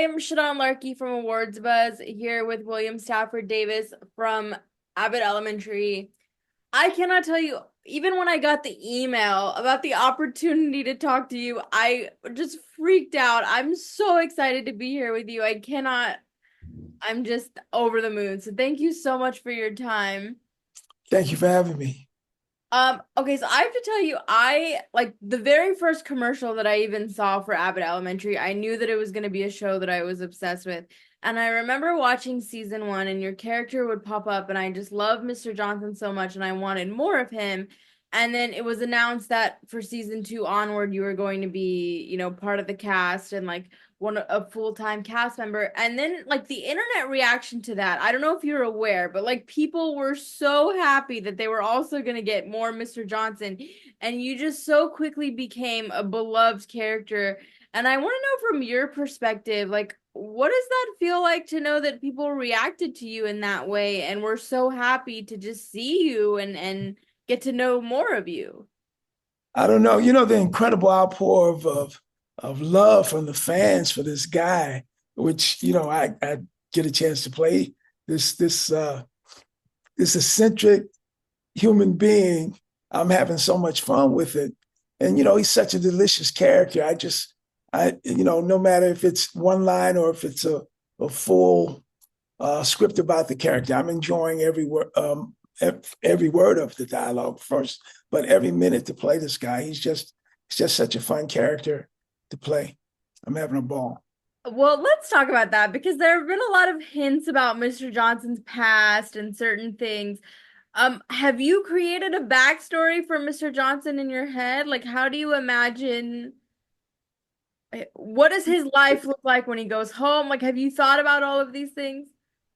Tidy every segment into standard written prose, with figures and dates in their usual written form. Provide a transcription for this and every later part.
am Shadan Larki from Awards Buzz here with William Stanford Davis from Abbott Elementary. I cannot tell you, even when I got the email about the opportunity to talk to you, I just freaked out. I'm so excited to be here with you. I'm just over the moon. So thank you so much for your time. Thank you for having me. Okay, so I have to tell you, I like the very first commercial that I even saw for Abbott Elementary. I knew that it was going to be a show that I was obsessed with. And I remember watching season one, and your character would pop up, and I just loved Mr. Johnson so much, and I wanted more of him. And then it was announced that for season two onward, you were going to be, part of the cast and like one a full-time cast member. And then like the internet reaction to that, I don't know if you're aware, but like people were so happy that they were also going to get more Mr. Johnson, and you just so quickly became a beloved character. And I want to know from your perspective, like, what does that feel like to know that people reacted to you in that way and were so happy to just see you and get to know more of you? I don't know, the incredible outpour of love from the fans for this guy, which I get a chance to play this eccentric human being. I'm having so much fun with it, and he's such a delicious character. No matter if it's one line or if it's a full script about the character, I'm enjoying every word of the dialogue first, but every minute to play this guy. He's just such a fun character to play. I'm having a ball. Well, let's talk about that because there have been a lot of hints about Mr. Johnson's past and certain things. Have you created a backstory for Mr. Johnson in your head? Like, how do you imagine what does his life look like when he goes home? Like, have you thought about all of these things?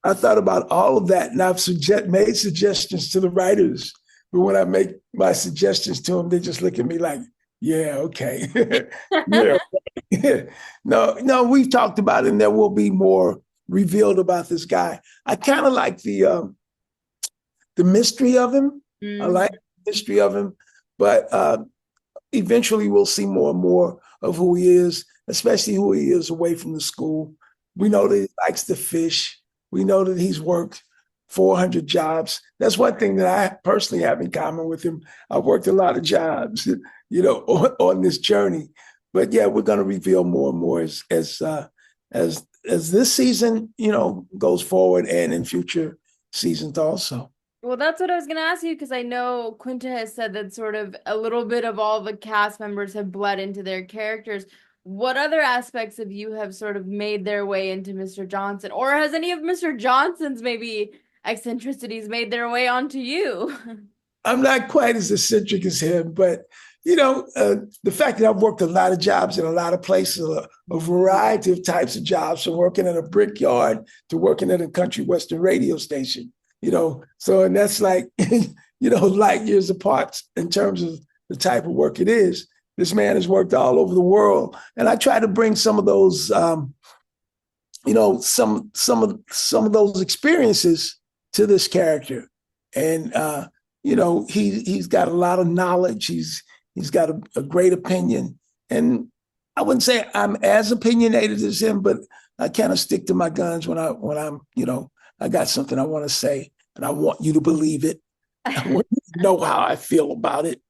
I thought about all of that, and I've made suggestions to the writers. But when I make my suggestions to them, they just look at me like, "Yeah, okay, yeah." No, we've talked about it, and there will be more revealed about this guy. I kind of like the mystery of him. I Mm. like the mystery of him, but eventually we'll see more and more of who he is, especially who he is away from the school. We know that he likes to fish. We know that he's worked 400 jobs. That's one thing that I personally have in common with him. I've worked a lot of jobs, on this journey. But yeah, we're going to reveal more and more as this season, goes forward and in future seasons also. Well, that's what I was going to ask you because I know Quinta has said that sort of a little bit of all the cast members have bled into their characters. What other aspects of you have sort of made their way into Mr. Johnson? Or has any of Mr. Johnson's maybe eccentricities made their way onto you? I'm not quite as eccentric as him, but the fact that I've worked a lot of jobs in a lot of places, a variety of types of jobs, from working at a brickyard to working at a country western radio station, so and that's like, light years apart in terms of the type of work it is. This man has worked all over the world, and I try to bring some of those, some of those experiences to this character, and he's got a lot of knowledge. He's got a great opinion, and I wouldn't say I'm as opinionated as him, but I kind of stick to my guns when I'm I got something I want to say, and I want you to believe it. I want you to know how I feel about it.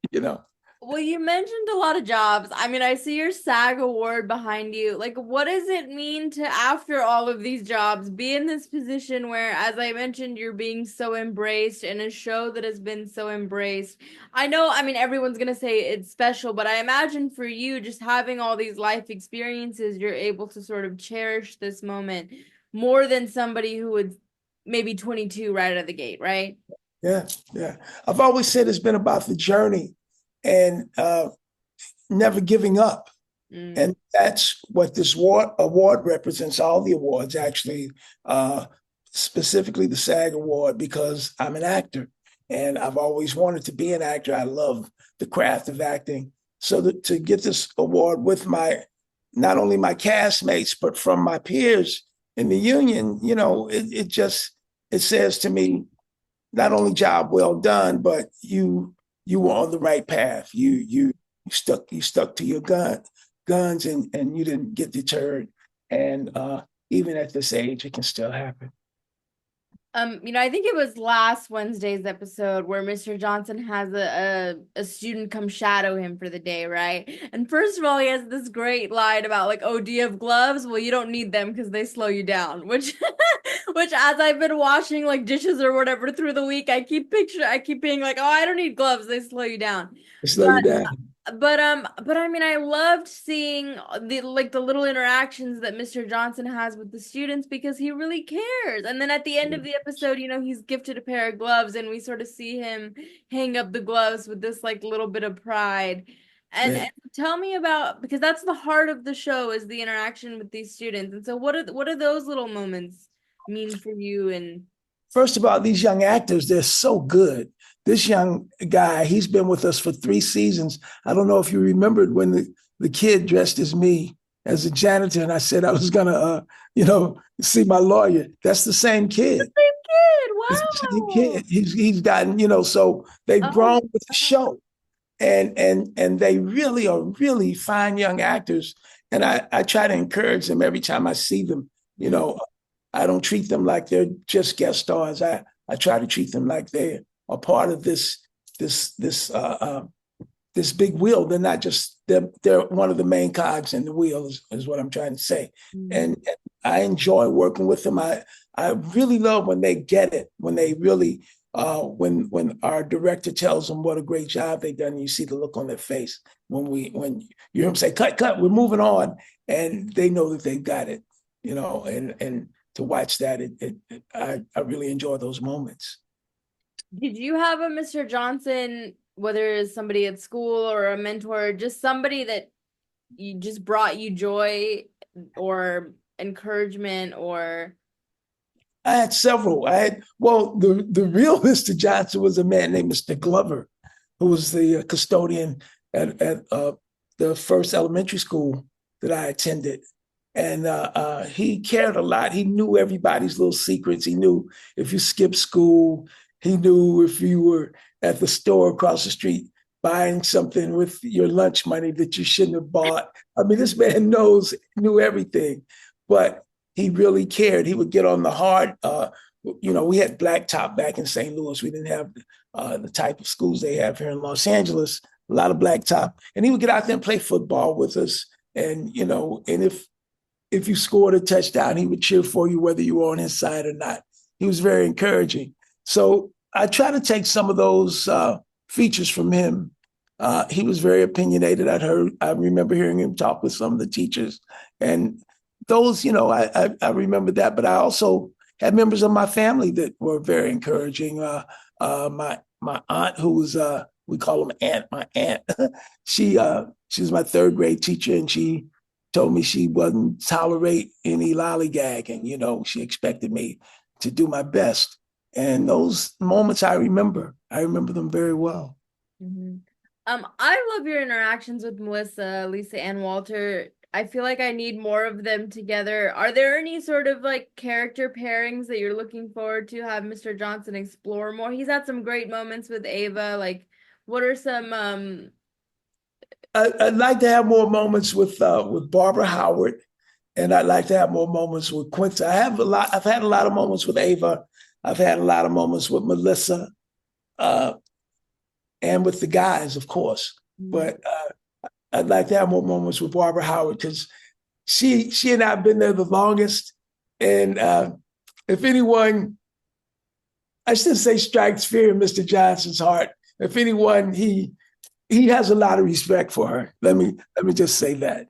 Well, you mentioned a lot of jobs. I mean, I see your SAG award behind you. Like, what does it mean to, after all of these jobs, be in this position where, as I mentioned, you're being so embraced in a show that has been so embraced? I know, I mean, everyone's gonna say it's special, but I imagine for you, just having all these life experiences, you're able to sort of cherish this moment more than somebody who would maybe 22 right out of the gate, right? Yeah, yeah. I've always said it's been about the journey and never giving up. Mm. And that's what this award represents. All the awards, actually, specifically the SAG award, because I'm an actor and I've always wanted to be an actor. I love the craft of acting. So to get this award with not only my castmates, but from my peers in the union, it says to me, not only job well done, but you were on the right path. You stuck to your guns, and you didn't get deterred. And even at this age, it can still happen. I think it was last Wednesday's episode where Mr. Johnson has a student come shadow him for the day, right? And first of all, he has this great line about like, "Oh, do you have gloves? Well, you don't need them because they slow you down." Which, which as I've been washing like dishes or whatever through the week, I keep being like, "Oh, I don't need gloves. They slow you down." Slow you down. But I mean, I loved seeing the little interactions that Mr. Johnson has with the students because he really cares. And then at the end of the episode, he's gifted a pair of gloves and we sort of see him hang up the gloves with this like little bit of pride. Yeah. And tell me about, because that's the heart of the show is the interaction with these students. And so what are those little moments mean for you and First of all, these young actors, they're so good. This young guy, he's been with us for 3 seasons. I don't know if you remembered when the kid dressed as me as a janitor, and I said I was gonna, see my lawyer. That's the same kid. kid? It's the same Wow. kid. He's gotten, so they've Oh, grown with the show, and they really are really fine young actors. And I try to encourage them every time I see them. You mm, know, I don't treat them like they're just guest stars. I try to treat them like they are part of this this this big wheel. They're not just they're one of the main cogs in the wheel is what I'm trying to say. mm. And I enjoy working with them. I really love when they get it, when they really when our director tells them what a great job they've done, and you see the look on their face when you hear them say, cut, we're moving on, and they know that they've got it, and to watch that, I really enjoy those moments. Did you have a Mr. Johnson, whether it's somebody at school or a mentor, just somebody that you just brought you joy or encouragement or I had several. The real Mr. Johnson was a man named Mr. Glover, who was the custodian at the first elementary school that I attended. And he cared a lot. He knew everybody's little secrets. He knew if you skipped school. He knew if you were at the store across the street buying something with your lunch money that you shouldn't have bought. I mean, this man knew everything, but he really cared. He would get on the hard. We had blacktop back in St. Louis. We didn't have the type of schools they have here in Los Angeles. A lot of blacktop, and he would get out there and play football with us. And and if you scored a touchdown, he would cheer for you whether you were on his side or not. He was very encouraging. So I try to take some of those features from him. He was very opinionated. I remember hearing him talk with some of the teachers, and those, I remember that. But I also had members of my family that were very encouraging. My aunt, who was we call him Aunt. My aunt, she was my third grade teacher, and she told me she wouldn't tolerate any lollygagging. She expected me to do my best. And those moments I remember. I remember them very well. Mhm. I love your interactions with Melissa, Lisa, and Walter. I feel like I need more of them together. Are there any sort of like character pairings that you're looking forward to have Mr. Johnson explore more? He's had some great moments with Ava. Like, what are some I'd like to have more moments with Barbara Howard, and I'd like to have more moments with Quincy. I've had a lot of moments with Ava. I've had a lot of moments with Melissa, uh, and with the guys, of course. But I'd like to have more moments with Barbara Howard because she and I have been there the longest. And if anyone, I should say, strikes fear in Mr. Johnson's heart, if anyone, he has a lot of respect for her. Let me just say that,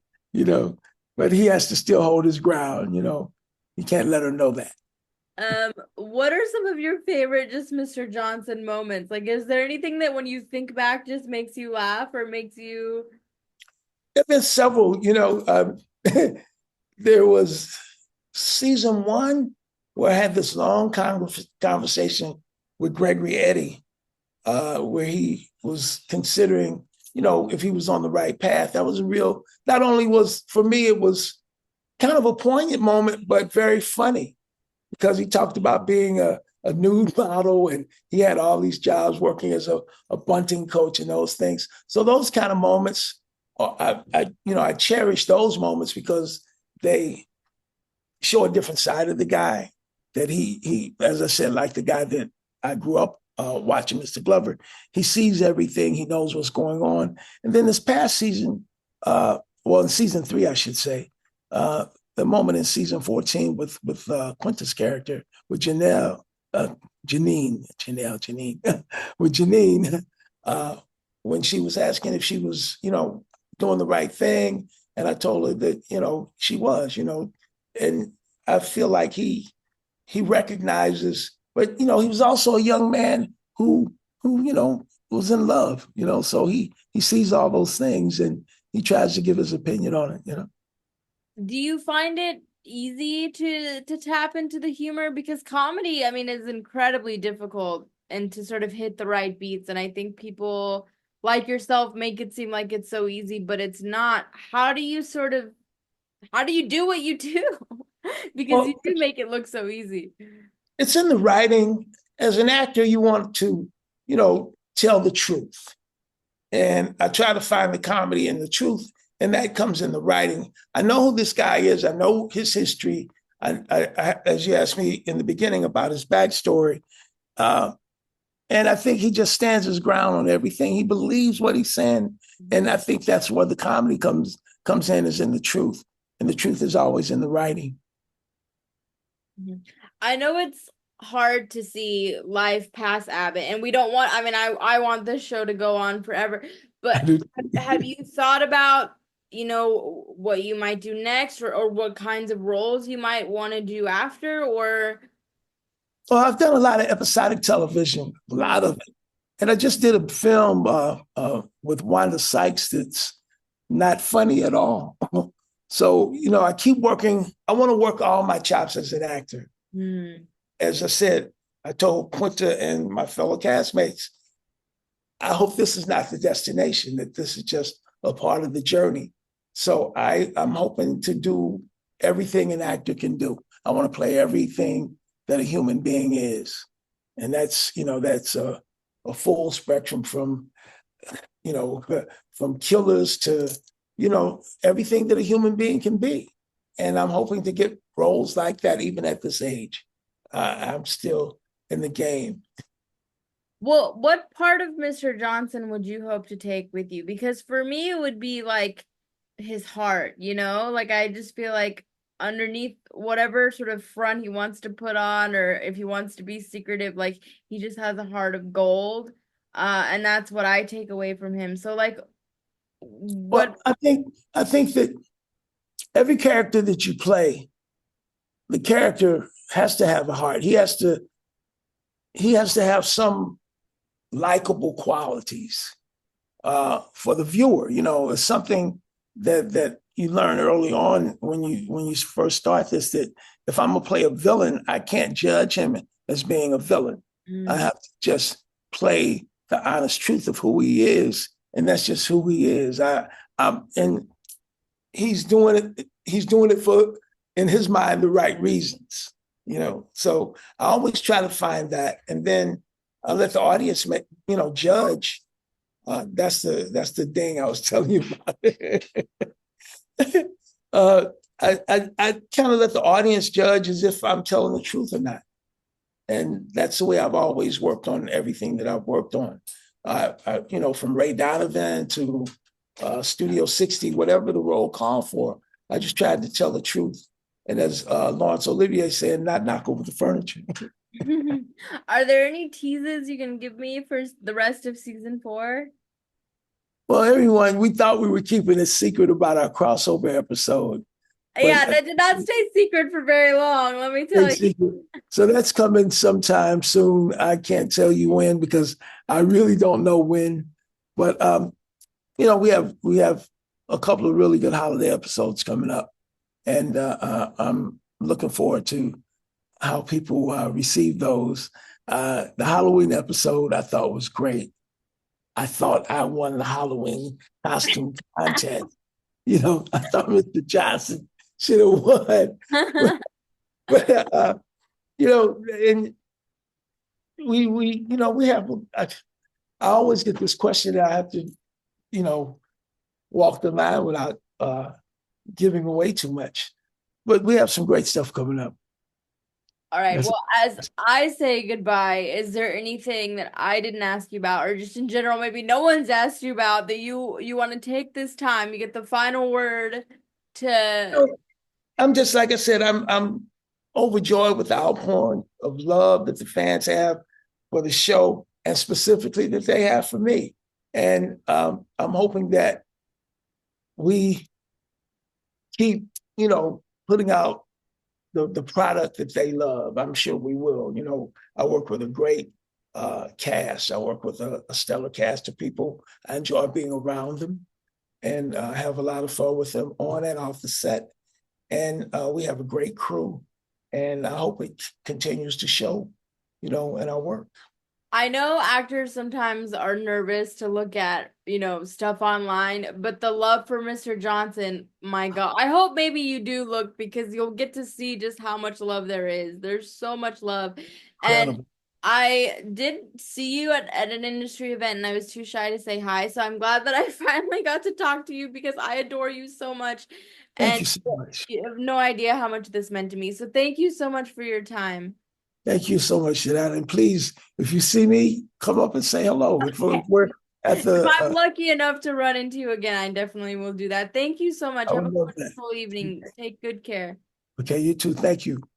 but he has to still hold his ground. He can't let her know that. what are some of your favorite just Mr. Johnson moments? Like, is there anything that when you think back just makes you laugh or makes you There have been several. There was season one where I had this long conversation with Gregory Eddy, where he was considering, if he was on the right path. That was a real, not only was, for me, it was kind of a poignant moment, but very funny because he talked about being a nude model and he had all these jobs working as a bunting coach and those things. So those kind of moments, I cherish those moments because they show a different side of the guy that as I said, like the guy that I grew up watching, Mr. Glover. He sees everything. He knows what's going on. And then this past season, well, in season 3, I should say, the moment in season 14 with Quinta's character with Janine, with Janine, when she was asking if she was, doing the right thing, and I told her that, she was, and I feel like he recognizes, but he was also a young man who was in love, so he sees all those things and he tries to give his opinion on it. Do you find it easy to tap into the humor? Because comedy, I mean, is incredibly difficult and to sort of hit the right beats. And I think people like yourself make it seem like it's so easy, but it's not. How do you do what you do? Because you Well, do make it look so easy. it's in the writing. As an actor, you want to, tell the truth. And I try to find the comedy in the truth, and that comes in the writing. I know who this guy is. I know his history. As you asked me in the beginning about his backstory, uh, and I think he just stands his ground on everything. He believes what he's saying, and I think that's where the comedy comes in, is in the truth, and the truth is always in the writing. I know it's hard to see life past Abbott, and we don't want, I mean, I want this show to go on forever, but have you thought about, what you might do next, or what kinds of roles you might want to do after, or Well, I've done a lot of episodic television, a lot of it. And I just did a film with Wanda Sykes that's not funny at all. So, I keep working. I want to work all my chops as an actor. Hmm. As I said, I told Quinta and my fellow castmates, I hope this is not the destination, that this is just a part of the journey. So I'm hoping to do everything an actor can do. I want to play everything that a human being is. And that's a full spectrum from, you know, from killers to, everything that a human being can be. And I'm hoping to get roles like that even at this age. I'm still in the game. well, what part of Mr. Johnson would you hope to take with you? Because for me, it would be like his heart, Like I just feel like underneath whatever sort of front he wants to put on, or if he wants to be secretive, like he just has a heart of gold. And that's what I take away from him. So like what Well, I think that every character that you play, the character has to have a heart. He has to have some likable qualities for the viewer. It's something that you learn early on when you first start this, that if I'm gonna play a villain, I can't judge him as being a villain. I mm, have to just play the honest truth of who he is, and that's just who he is. And he's doing it. He's doing it for, in his mind, the right reasons. So I always try to find that, and then I let the audience judge. That's the thing I was telling you about. uh, I kind of let the audience judge as if I'm telling the truth or not, and that's the way I've always worked on everything that I've worked on. From Ray Donovan to Studio 60, whatever the role called for, I just tried to tell the truth. And as Laurence Olivier said, not knock over the furniture. are there any teases you can give me for the rest of season 4? Well, everyone, we thought we were keeping a secret about our crossover episode, but Yeah, that did not stay secret for very long, let me tell you. so that's coming sometime soon. I can't tell you when because I really don't know when. But we have a couple of really good holiday episodes coming up, and I'm looking forward to how people receive those. The Halloween episode I thought was great. I thought I won the Halloween costume contest. I thought Mr. Johnson should have won. But and we have. I always get this question that I have to, walk the line without giving away too much. but we have some great stuff coming up. All right. That's Well, as I say goodbye, is there anything that I didn't ask you about, or just in general, maybe no one's asked you about that you want to take this time? You get the final word to. I'm just like I said, I'm overjoyed with the outpouring of love that the fans have for the show, and specifically that they have for me. And I'm hoping that we keep, putting out the product that they love. I'm sure we will. I work with a great cast. I work with a stellar cast of people. I enjoy being around them and have a lot of fun with them on and off the set. And we have a great crew. And I hope it continues to show, in our work. I know actors sometimes are nervous to look at, stuff online, but the love for Mr. Johnson, my God. I hope maybe you do look because you'll get to see just how much love there is. There's so much love. And Incredible. I did see you at an industry event and I was too shy to say hi. So I'm glad that I finally got to talk to you because I adore you so much. Thank And you so much. you have no idea how much this meant to me. So thank you so much for your time. Thank you so much, Shadan. And please, if you see me, come up and say hello. If we're at If the, I'm lucky enough to run into you again, I definitely will do that. Thank you so much. I Have a would love that. wonderful evening. Take good care. Okay, you too. Thank you.